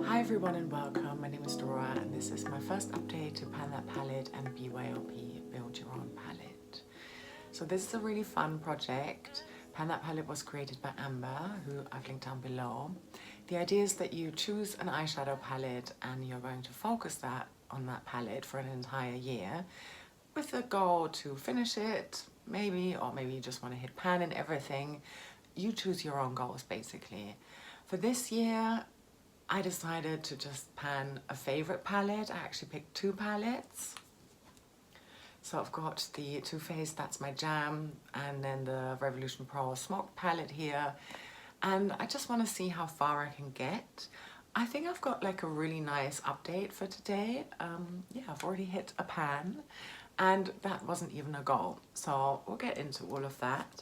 Hi everyone and welcome. My name is Dora and this is my first update to Pan That Palette and BYOP Build Your Own Palette. So this is a really fun project. Pan That Palette was created by Amber, who I've linked down below. The idea is that you choose an eyeshadow palette and you're going to focus that on that palette for an entire year with the goal to finish it, maybe, or maybe you just want to hit pan in everything. You choose your own goals basically. For this year, I decided to just pan a favorite palette. I actually picked two palettes. So I've got the Too Faced That's My Jam and then the Revolution Pro Smoked palette here. And I just want to see how far I can get. I think I've got like a really nice update for today. Yeah, I've already hit a pan and that wasn't even a goal. So we'll get into all of that.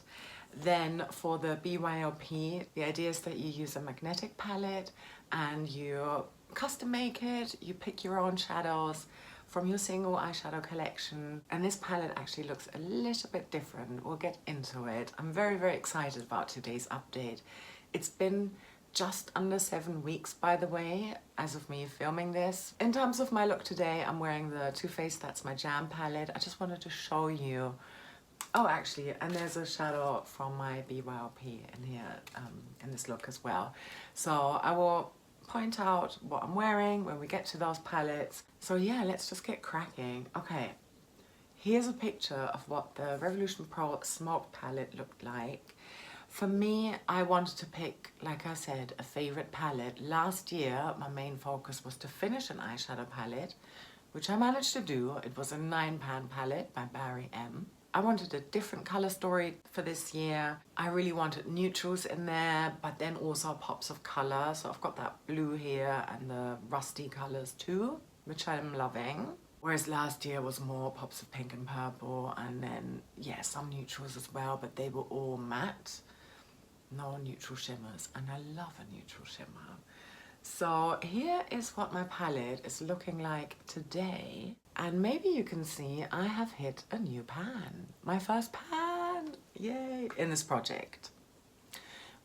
Then for the BYOP, the idea is that you use a magnetic palette and you custom make it. You pick your own shadows from your single eyeshadow collection. And this palette actually looks a little bit different. We'll get into it. I'm very, very excited about today's update. It's been just under 7 weeks, by the way, as of me filming this. In terms of my look today, I'm wearing the Too Faced That's My Jam palette. I just wanted to show you. Oh, actually, and there's a shadow from my BYOP in here, in this look as well. So I will point out what I'm wearing when we get to those palettes. So yeah, let's just get cracking. Okay, here's a picture of what the Revolution Pro Smoked palette looked like. For me, I wanted to pick, like I said, a favorite palette. Last year, my main focus was to finish an eyeshadow palette, which I managed to do. It was a 9-pan palette by Barry M. I wanted a different color story for this year. I really wanted neutrals in there, but then also pops of color. So I've got that blue here and the rusty colors too, which I'm loving. Whereas last year was more pops of pink and purple and then, yeah, some neutrals as well, but they were all matte. No neutral shimmers, and I love a neutral shimmer. So here is what my palette is looking like today. And maybe you can see I have hit a new pan. My first pan, yay, in this project.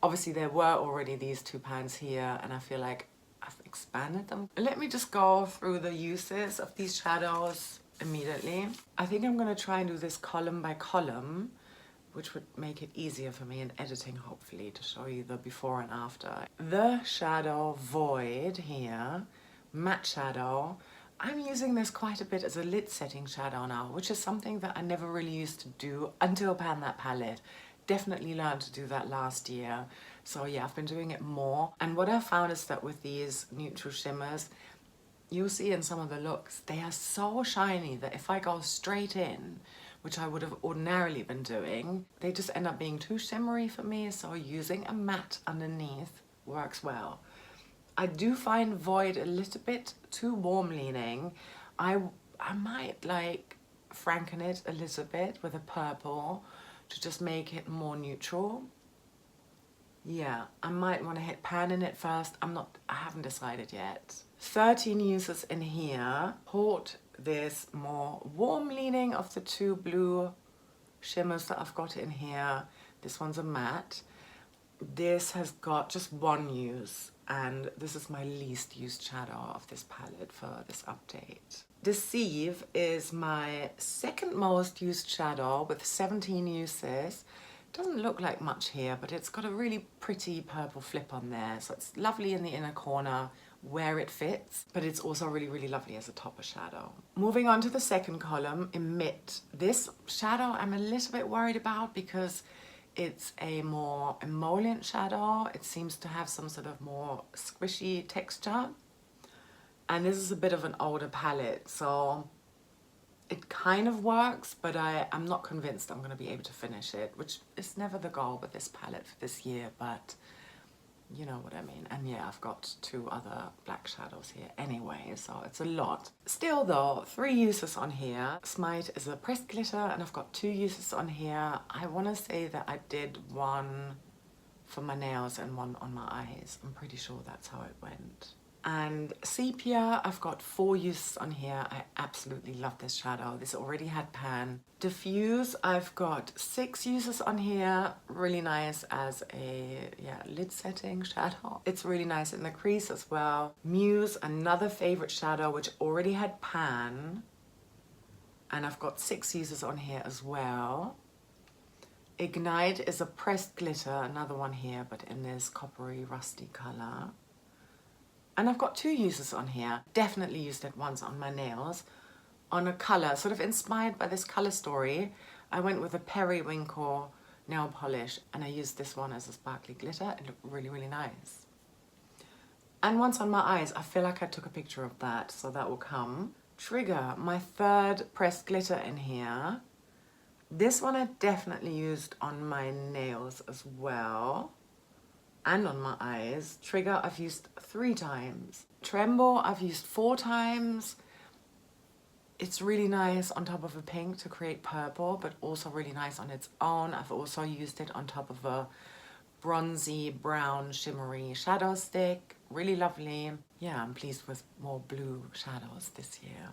Obviously there were already these two pans here and I feel like I've expanded them. Let me just go through the uses of these shadows immediately. I think I'm gonna try and do this column by column, which would make it easier for me in editing, hopefully, to show you the before and after. The shadow Void here, matte shadow. I'm using this quite a bit as a lid setting shadow now, which is something that I never really used to do until Pan That Palette. Definitely learned to do that last year. So yeah, I've been doing it more. And what I found is that with these neutral shimmers, you'll see in some of the looks, they are so shiny that if I go straight in, which I would have ordinarily been doing, they just end up being too shimmery for me, so using a matte underneath works well. I do find Void a little bit too warm leaning. I might like franken it a little bit with a purple to just make it more neutral. Yeah, I might want to hit pan in it first. I haven't decided yet. 13 uses in here. Port this more warm leaning of the two blue shimmers that I've got in here. This one's a matte. This has got just one use and this is my least used shadow of this palette for this update. Deceive is my second most used shadow with 17 uses. Doesn't look like much here, but it's got a really pretty purple flip on there. So it's lovely in the inner corner where it fits, but it's also really, really lovely as a topper shadow. Moving on to the second column, Emit. This shadow I'm a little bit worried about because it's a more emollient shadow. It seems to have some sort of more squishy texture. And this is a bit of an older palette, so it kind of works, but I'm not convinced I'm going to be able to finish it, which is never the goal with this palette for this year, but you know what I mean. And yeah, I've got two other black shadows here anyway, so it's a lot. Still though, 3 uses on here. Smite is a pressed glitter and I've got 2 uses on here. I want to say that I did one for my nails and one on my eyes. I'm pretty sure that's how it went. And sepia, I've got 4 uses on here. I absolutely love this shadow. This already had pan. Diffuse, I've got 6 uses on here. Really nice as a lid setting shadow. It's really nice in the crease as well. Muse, another favorite shadow which already had pan. And I've got 6 uses on here as well. Ignite is a pressed glitter, another one here, but in this coppery rusty color. And I've got 2 uses on here. Definitely used it once on my nails. On a color, sort of inspired by this color story, I went with a periwinkle nail polish and I used this one as a sparkly glitter. It looked really, really nice. And once on my eyes, I feel like I took a picture of that, so that will come. Trigger, my 3rd pressed glitter in here. This one I definitely used on my nails as well. And on my eyes. Trigger I've used 3 times. Tremble I've used 4 times. It's really nice on top of a pink to create purple, but also really nice on its own. I've also used it on top of a bronzy brown shimmery shadow stick. Really lovely. Yeah, I'm pleased with more blue shadows this year.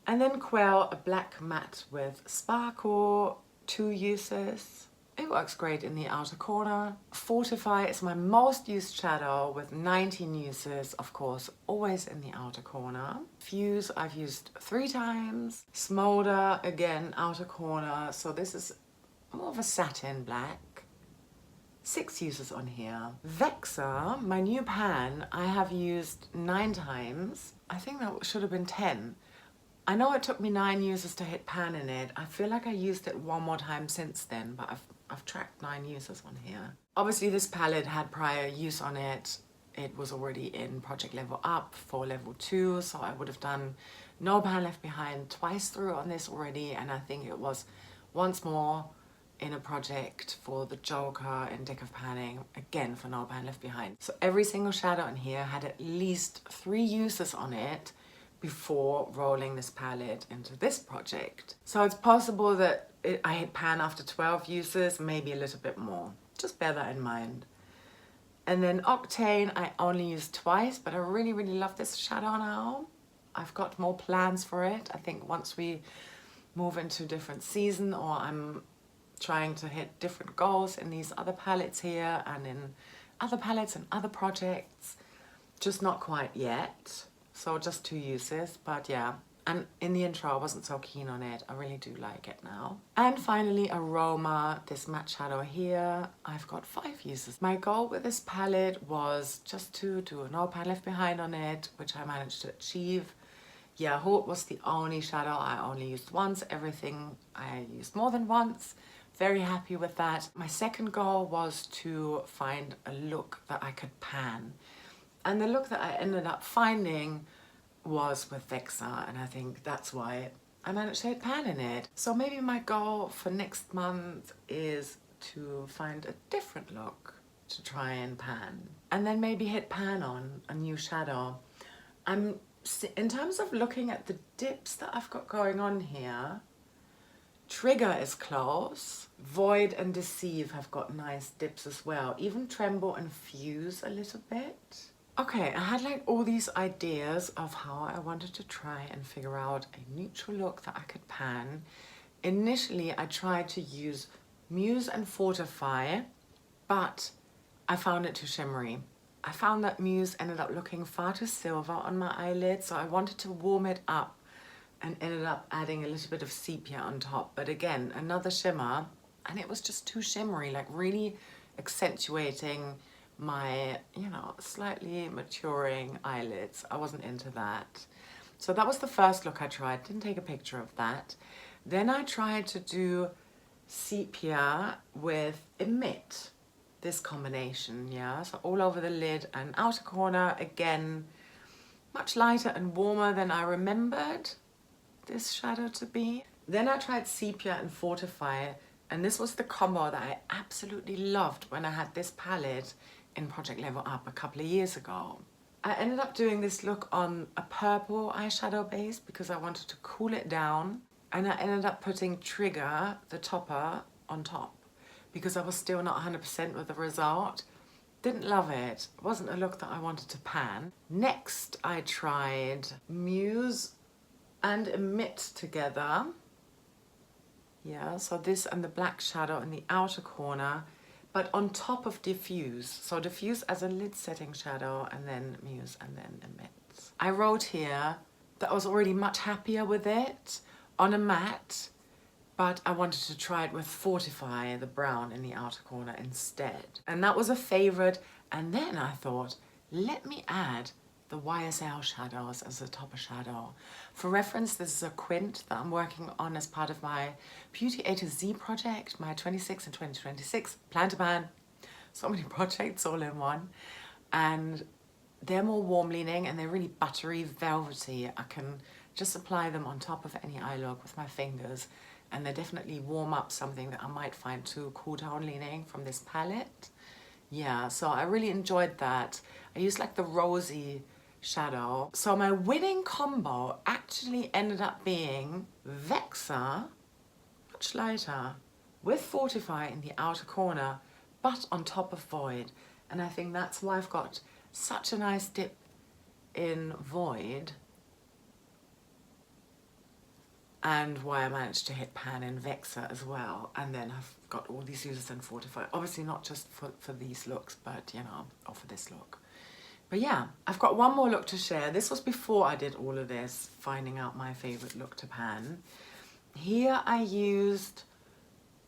And then Quell, a black matte with sparkle, 2 uses. It works great in the outer corner. Fortify is my most used shadow with 19 uses, of course, always in the outer corner. Fuse I've used 3 times. Smolder, again, outer corner. So this is more of a satin black. 6 uses on here. Vexor, my new pan, I have used 9 times. I think that should have been 10. I know it took me 9 uses to hit pan in it. I feel like I used it one more time since then, but I've tracked 9 uses on here. Obviously this palette had prior use on it. It was already in Project Level Up for Level 2, so I would have done No Pan Left Behind twice through on this already, and I think it was once more in a project for the Joker in Dick of Panning, again for No Pan Left Behind. So every single shadow in here had at least 3 uses on it before rolling this palette into this project. So it's possible that I hit pan after 12 uses, maybe a little bit more. Just bear that in mind. And then Octane, I only used twice, but I really, really love this shadow now. I've got more plans for it. I think once we move into different season, or I'm trying to hit different goals in these other palettes here and in other palettes and other projects, just not quite yet. So just 2 uses, but yeah. And in the intro, I wasn't so keen on it. I really do like it now. And finally, Aroma, this matte shadow here. I've got 5 uses. My goal with this palette was just to do a No Pan Left Behind on it, which I managed to achieve. Yeah, Haute was the only shadow I only used once. Everything I used more than once. Very happy with that. My second goal was to find a look that I could pan. And the look that I ended up finding was with Vexor, and I think that's why I managed to hit pan in it. So maybe my goal for next month is to find a different look to try and pan. And then maybe hit pan on a new shadow. In terms of looking at the dips that I've got going on here, Trigger is close. Void and Deceive have got nice dips as well. Even Tremble and Fuse a little bit. Okay, I had like all these ideas of how I wanted to try and figure out a neutral look that I could pan. Initially, I tried to use Muse and Fortify, but I found it too shimmery. I found that Muse ended up looking far too silver on my eyelid, so I wanted to warm it up and ended up adding a little bit of sepia on top. But again, another shimmer, and it was just too shimmery, like really accentuating my, you know, slightly maturing eyelids. I wasn't into that. So that was the first look I tried. Didn't take a picture of that. Then I tried to do sepia with Emit, this combination, yeah. So all over the lid and outer corner, again, much lighter and warmer than I remembered this shadow to be. Then I tried sepia and Fortify, and this was the combo that I absolutely loved when I had this palette in Project Level Up a couple of years ago. I ended up doing this look on a purple eyeshadow base because I wanted to cool it down, and I ended up putting Trigger, the topper, on top because I was still not 100% with the result. Didn't love it. It wasn't a look that I wanted to pan. Next, I tried Muse and Emit together. Yeah, so this and the black shadow in the outer corner, but on top of Diffuse. So Diffuse as a lid setting shadow, and then Muse and then Emit. I wrote here that I was already much happier with it on a matte, but I wanted to try it with Fortify, the brown in the outer corner instead. And that was a favorite. And then I thought, let me add the YSL shadows as a topper shadow. For reference, this is a quint that I'm working on as part of my Beauty A to Z project, my 26 and 2026 plan to pan. So many projects all in one. And they're more warm leaning and they're really buttery, velvety. I can just apply them on top of any eye look with my fingers, and they definitely warm up something that I might find too cool tone leaning from this palette. Yeah, so I really enjoyed that. I used like the rosy shadow. So my winning combo actually ended up being Vexor, much lighter, with Fortify in the outer corner, but on top of Void. And I think that's why I've got such a nice dip in Void, and why I managed to hit pan in Vexor as well. And then I've got all these uses in Fortify. Obviously not just for these looks, but you know, or for this look. But yeah, I've got one more look to share. This was before I did all of this, finding out my favorite look to pan. Here I used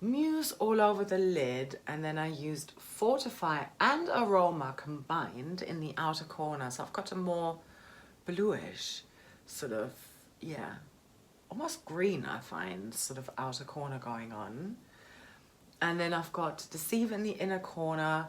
Muse all over the lid, and then I used Fortify and Aroma combined in the outer corner. So I've got a more bluish sort of, yeah, almost green, I find, sort of outer corner going on. And then I've got Deceive in the inner corner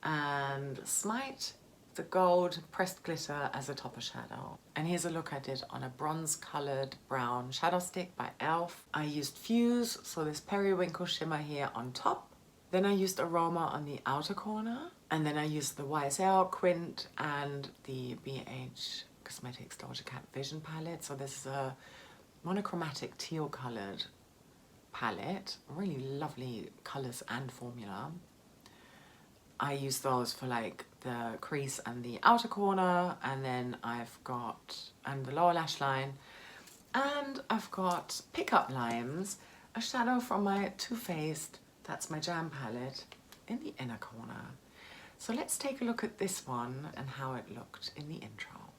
and Smite, the gold pressed glitter as a topper shadow. And here's a look I did on a bronze colored brown shadow stick by e.l.f. I used Fuse, so this periwinkle shimmer here on top. Then I used Aroma on the outer corner. And then I used the YSL Quint and the BH Cosmetics Doja Cat Vision palette. So this is a monochromatic teal colored palette. Really lovely colors and formula. I use those for like the crease and the outer corner, and then I've got, and the lower lash line, and I've got Pickup Limes, a shadow from my Too Faced, that's my Jam palette, in the inner corner. So let's take a look at this one and how it looked in the intro.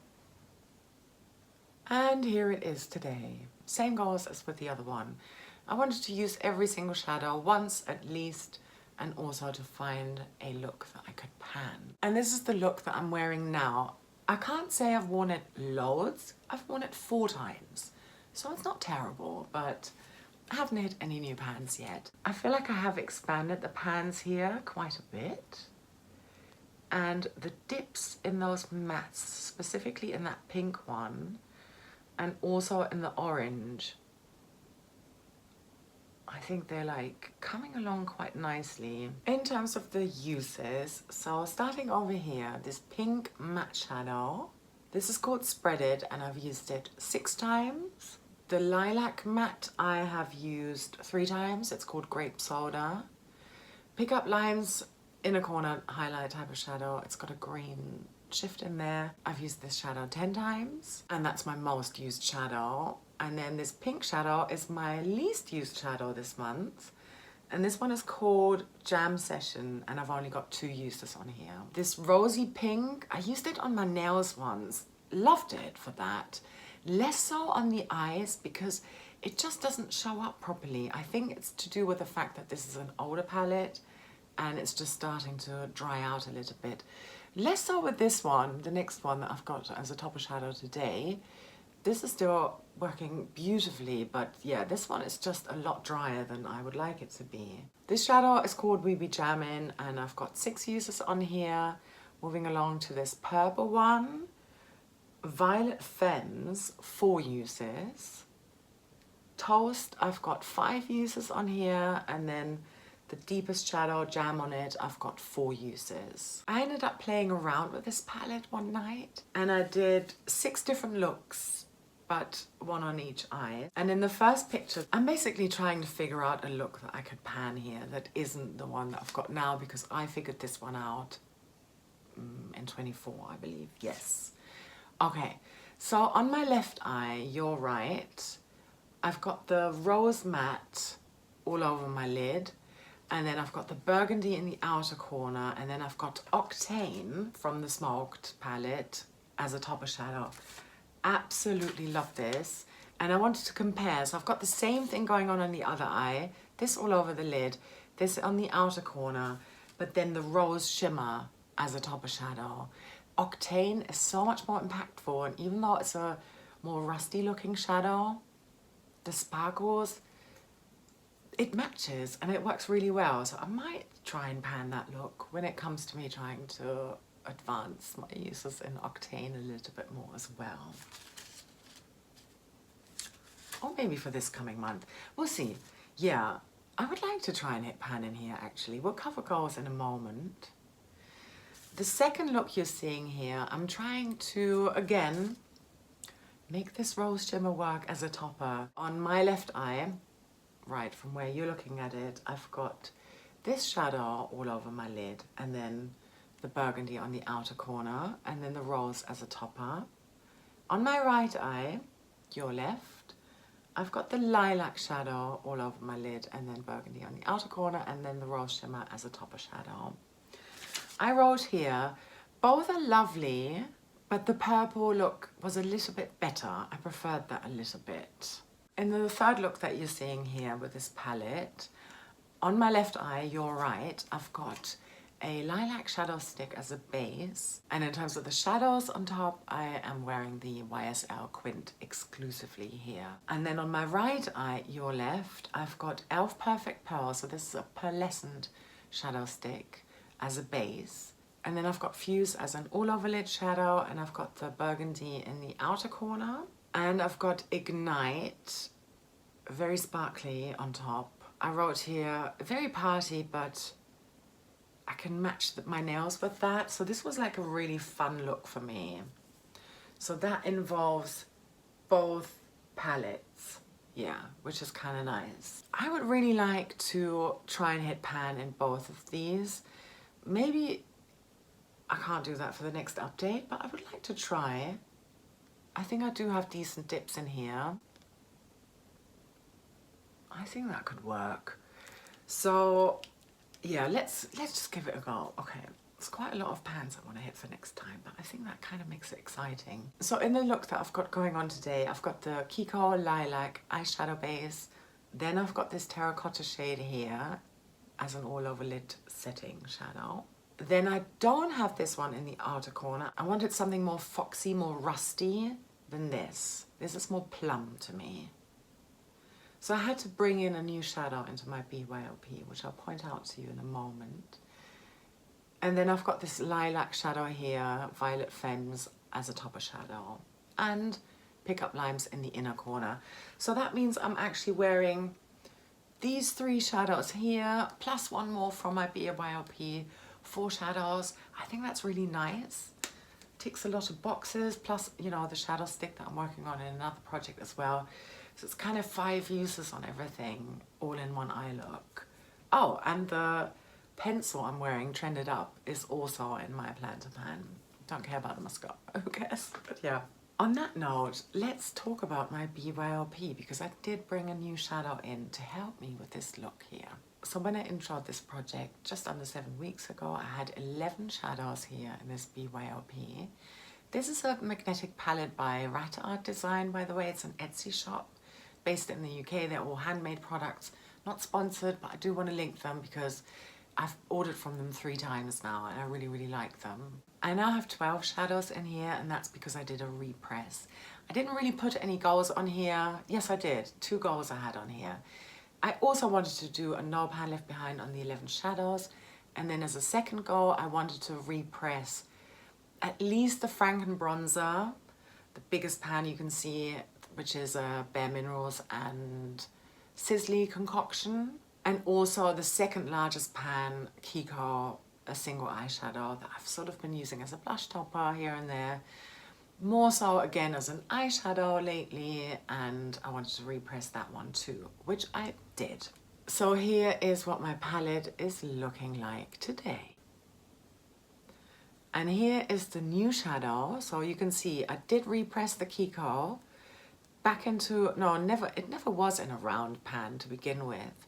And here it is today. Same goes as with the other one. I wanted to use every single shadow once at least, and also to find a look that I could pan. And this is the look that I'm wearing now. I can't say I've worn it loads. I've worn it 4 times. So it's not terrible, but I haven't hit any new pans yet. I feel like I have expanded the pans here quite a bit. And the dips in those mattes, specifically in that pink one, and also in the orange, I think they're like coming along quite nicely. In terms of the uses, so starting over here, this pink matte shadow. This is called Spreaded and I've used it 6 times. The lilac matte I have used 3 times. It's called Grape Soda. Pickup Limes, inner corner highlight type of shadow. It's got a green shift in there. I've used this shadow 10 times and that's my most used shadow. And then this pink shadow is my least used shadow this month. And this one is called Jam Session and I've only got 2 uses on here. This rosy pink, I used it on my nails once. Loved it for that. Less so on the eyes because it just doesn't show up properly. I think it's to do with the fact that this is an older palette and it's just starting to dry out a little bit. Less so with this one, the next one that I've got as a topper shadow today. This is still working beautifully, but yeah, this one is just a lot drier than I would like it to be. This shadow is called We Be Jammin' and I've got 6 uses on here. Moving along to this purple one. Violet Femmes, 4 uses. Toast, I've got 5 uses on here, and then the deepest shadow, Jam on it, I've got 4 uses. I ended up playing around with this palette one night and I did 6 different looks, but 1 on each eye. And in the first picture, I'm basically trying to figure out a look that I could pan here that isn't the one that I've got now because I figured this one out in 24, I believe, yes. Okay, so on my left eye, you're right, I've got the rose matte all over my lid, and then I've got the burgundy in the outer corner, and then I've got Octane from the Smoked palette as a topper shadow. Absolutely love this. And I wanted to compare, so I've got the same thing going on the other eye, this all over the lid, this on the outer corner, but then the rose shimmer as a topper shadow. Octane is so much more impactful, and even though it's a more rusty looking shadow, the sparkles, it matches and it works really well. So I might try and pan that look when it comes to me trying to advance my uses in Octane a little bit more as well. Or maybe for this coming month. We'll see. Yeah, I would like to try and hit pan in here actually. We'll cover goals in a moment. The second look you're seeing here, I'm trying to, again, make this rose shimmer work as a topper. On my left eye, right from where you're looking at it, I've got this shadow all over my lid, and then the burgundy on the outer corner, and then the rose as a topper. On my right eye, your left, I've got the lilac shadow all over my lid, and then burgundy on the outer corner, and then the rose shimmer as a topper shadow. I wrote here, both are lovely, but the purple look was a little bit better. I preferred that a little bit. In the third look that you're seeing here with this palette, on my left eye, your right, I've got a lilac shadow stick as a base. And in terms of the shadows on top, I am wearing the YSL Quint exclusively here. And then on my right eye, your left, I've got e.l.f. Perfect Pearl. So this is a pearlescent shadow stick as a base. And then I've got Fuse as an all over lid shadow, and I've got the burgundy in the outer corner. And I've got Ignite, very sparkly on top. I wrote here, very party, but I can match my nails with that. So this was like a really fun look for me. So that involves both palettes, yeah, which is kind of nice. I would really like to try and hit pan in both of these. Maybe I can't do that for the next update, but I would like to try. I think I do have decent dips in here. I think that could work. So yeah, let's just give it a go. Okay, it's quite a lot of pans I want to hit for next time, but I think that kind of makes it exciting. So in the look that I've got going on today, I've got the Kiko Lilac eyeshadow base. Then I've got this terracotta shade here as an all over lid setting shadow. Then I don't have this one in the outer corner. I wanted something more foxy, more rusty than this. This is more plum to me. So I had to bring in a new shadow into my BYOP, which I'll point out to you in a moment. And then I've got this lilac shadow here, Violet Femmes as a topper shadow, and Pickup Limes in the inner corner. So that means I'm actually wearing these 3 shadows here, plus one more from my BYOP, 4 shadows. I think that's really nice. Ticks a lot of boxes, plus, you know, the shadow stick that I'm working on in another project as well. So it's kind of 5 uses on everything, all in one eye look. Oh, and the pencil I'm wearing, Trended Up, is also in my plan to pan. Don't care about the mascara, who cares? But yeah. On that note, let's talk about my BYOP, because I did bring a new shadow in to help me with this look here. So when I introed this project just under 7 weeks ago, I had 11 shadows here in this BYOP. This is a magnetic palette by Rat Art Design, by the way. It's an Etsy shop based in the UK. They're all handmade products, not sponsored, but I do want to link them because I've ordered from them 3 times now and I really, really like them. I now have 12 shadows in here, and that's because I did a repress. I didn't really put any goals on here. Yes, I did. 2 goals I had on here. I also wanted to do a no pan left behind on the 11 shadows. And then as a second goal, I wanted to repress at least the Franken bronzer, the biggest pan you can see, which is a Bare Minerals and Sisley concoction. And also the second largest pan, Kiko, a single eyeshadow that I've sort of been using as a blush topper here and there. More so again as an eyeshadow lately, and I wanted to repress that one too, which I did. So here is what my palette is looking like today. And here is the new shadow. So you can see I did repress the Kiko back into, no, never, it never was in a round pan to begin with.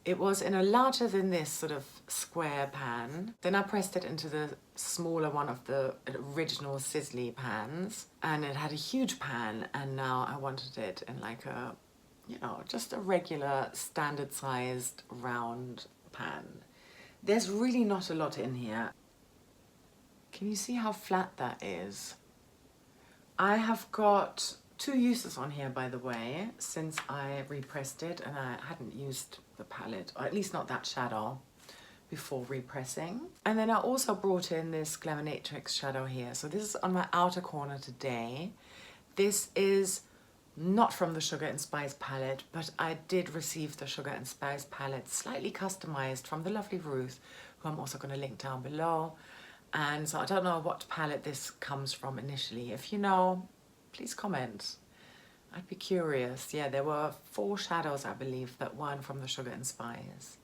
It was in a larger than this sort of square pan. Then I pressed it into the smaller one of the original Sizzly pans, and it had a huge pan, and now I wanted it in like a, you know, just a regular standard sized round pan. There's really not a lot in here. Can you see how flat that is? I have got 2 uses on here, by the way, since I repressed it, and I hadn't used the palette, or at least not that shadow, before repressing. And then I also brought in this Glaminatrix shadow here. So this is on my outer corner today. This is not from the Sugar and Spice palette, but I did receive the Sugar and Spice palette slightly customized from the lovely Ruth, who I'm also going to link down below. And so I don't know what palette this comes from initially. If you know, please comment. I'd be curious. Yeah, there were 4 shadows, I believe, that weren't from the Sugar and Spice.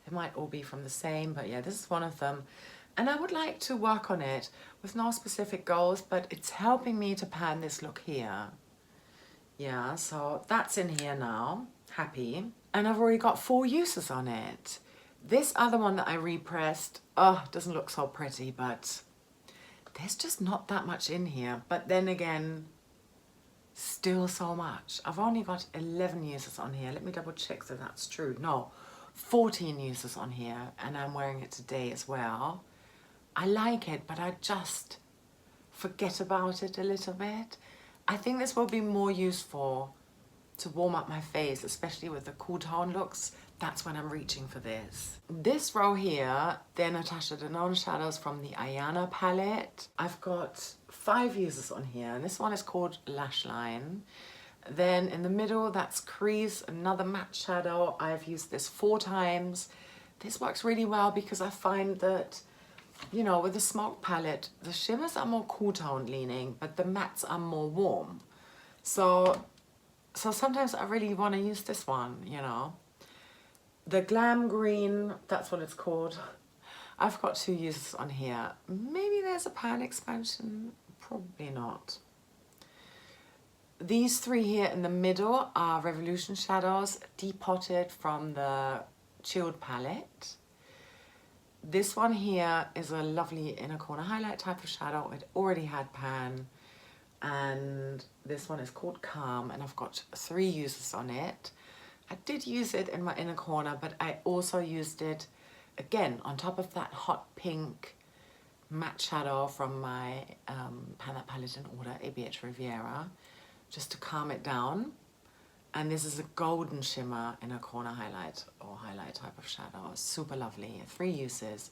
They might all be from the same, but yeah, this is one of them. And I would like to work on it with no specific goals, but it's helping me to pan this look here. Yeah, so that's in here now. Happy. And I've already got 4 uses on it. This other one that I repressed, oh, doesn't look so pretty, but there's just not that much in here. But then again, still so much. I've only got 11 uses on here. Let me double check that that's true. No, 14 uses on here, and I'm wearing it today as well. I like it, but I just forget about it a little bit. I think this will be more useful to warm up my face, especially with the cool tone looks. That's when I'm reaching for this. This row here, they're Natasha Denona shadows from the Ayana palette. I've got 5 uses on here, and this one is called Lash Line. Then in the middle, that's Crease, another matte shadow. I've used this 4 times. This works really well because I find that, you know, with the Smoke palette, the shimmers are more cool tone leaning, but the mattes are more warm. So sometimes I really want to use this one, you know. The Glam Green, that's what it's called. I've got 2 uses on here. Maybe there's a pan expansion, probably not. These 3 here in the middle are Revolution shadows, depotted from the Chilled palette. This one here is a lovely inner corner highlight type of shadow. It already had pan. And this one is called Calm, and I've got 3 uses on it. I did use it in my inner corner, but I also used it again on top of that hot pink matte shadow from my Pan That Palette in Order, ABH Riviera, just to calm it down. And this is a golden shimmer inner corner highlight or highlight type of shadow. Super lovely. 3 uses.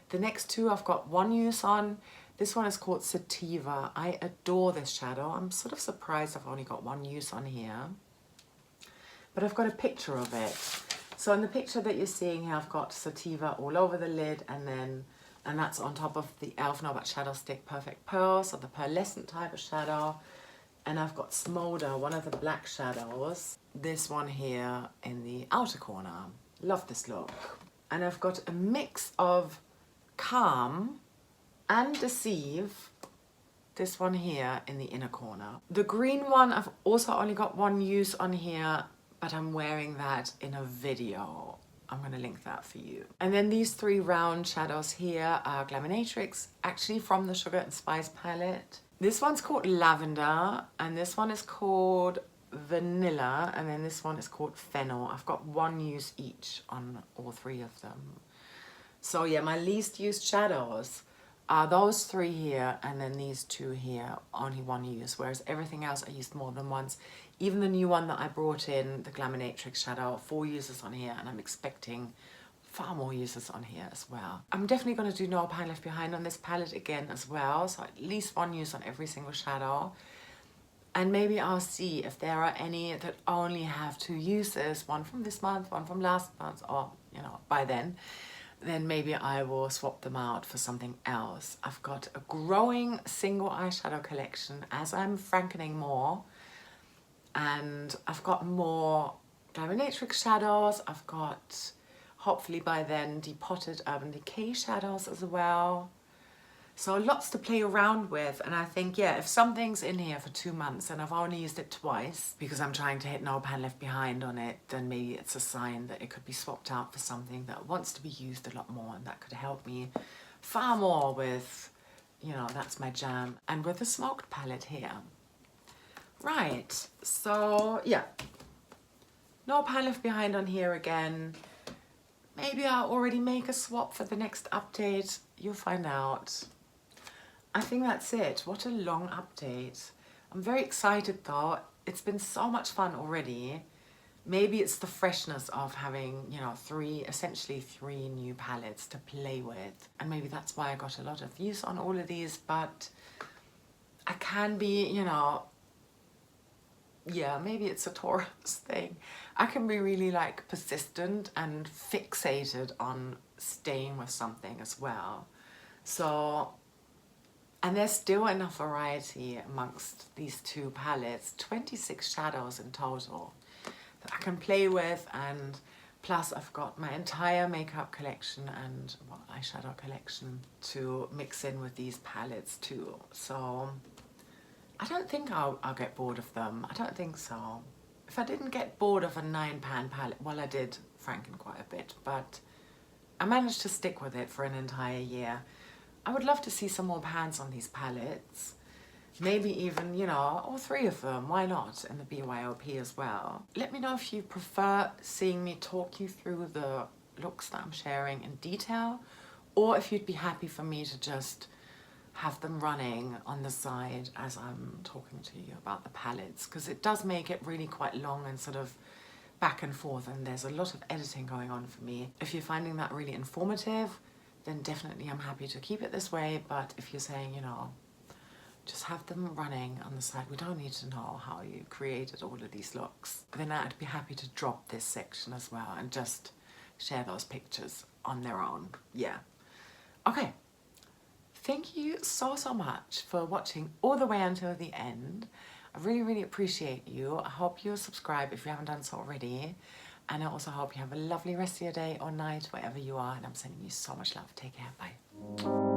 The next 2 I've got 1 use on. This one is called Sativa. I adore this shadow. I'm sort of surprised I've only got 1 use on here. But I've got a picture of it. So in the picture that you're seeing here, I've got Sativa all over the lid, and that's on top of the e.l.f. No But Shadow Stick Perfect Pearl, so the pearlescent type of shadow. And I've got Smolder, one of the black shadows. This one here in the outer corner. Love this look. And I've got a mix of Calm and Deceive, this one here in the inner corner. The green one, I've also only got 1 use on here, but I'm wearing that in a video. I'm gonna link that for you. And then these 3 round shadows here are Glaminatrix, actually from the Sugar and Spice palette. This one's called Lavender, and this one is called Vanilla, and then this one is called Fennel. I've got 1 use each on all 3 of them. So yeah, my least used shadows are those 3 here, and then these 2 here, only 1 use, whereas everything else I used more than once. Even the new one that I brought in, the Glaminatrix shadow, 4 uses on here, and I'm expecting far more uses on here as well. I'm definitely going to do No Pan Left Behind on this palette again as well, so at least 1 use on every single shadow. And maybe I'll see if there are any that only have 2 uses, 1 from this month, 1 from last month, or, you know, by then maybe I will swap them out for something else. I've got a growing single eyeshadow collection as I'm frankening more, and I've got more Glaminatrix shadows. I've got, hopefully by then, depotted Urban Decay shadows as well. So lots to play around with, and I think, yeah, if something's in here for 2 months and I've only used it twice because I'm trying to hit no pan left behind on it, then maybe it's a sign that it could be swapped out for something that wants to be used a lot more, and that could help me far more with, you know, that's my jam. And with the smoked palette here. Right, so yeah, no pan left behind on here again. Maybe I'll already make a swap for the next update. You'll find out. I think that's it. What a long update. I'm very excited though. It's been so much fun already. Maybe it's the freshness of having, you know, essentially three new palettes to play with. And maybe that's why I got a lot of views on all of these, but I can be, you know, yeah, maybe it's a Taurus thing. I can be really like persistent and fixated on staying with something as well. So, and there's still enough variety amongst these two palettes, 26 shadows in total, that I can play with. And plus I've got my entire makeup collection and, well, eyeshadow collection to mix in with these palettes too. So I don't think I'll get bored of them. I don't think so. If I didn't get bored of a 9-pan palette, well, I did franken quite a bit, but I managed to stick with it for an entire year. I would love to see some more pans on these palettes. Maybe even, you know, all 3 of them, why not, in the BYOP as well. Let me know if you prefer seeing me talk you through the looks that I'm sharing in detail, or if you'd be happy for me to just have them running on the side as I'm talking to you about the palettes, because it does make it really quite long and sort of back and forth, and there's a lot of editing going on for me. If you're finding that really informative, then definitely I'm happy to keep it this way. But if you're saying, you know, just have them running on the side, we don't need to know how you created all of these looks, then I'd be happy to drop this section as well and just share those pictures on their own. Yeah. Okay. Thank you so much for watching all the way until the end. I really appreciate you. I hope you'll subscribe if you haven't done so already. And I also hope you have a lovely rest of your day or night, wherever you are. And I'm sending you so much love. Take care. Bye.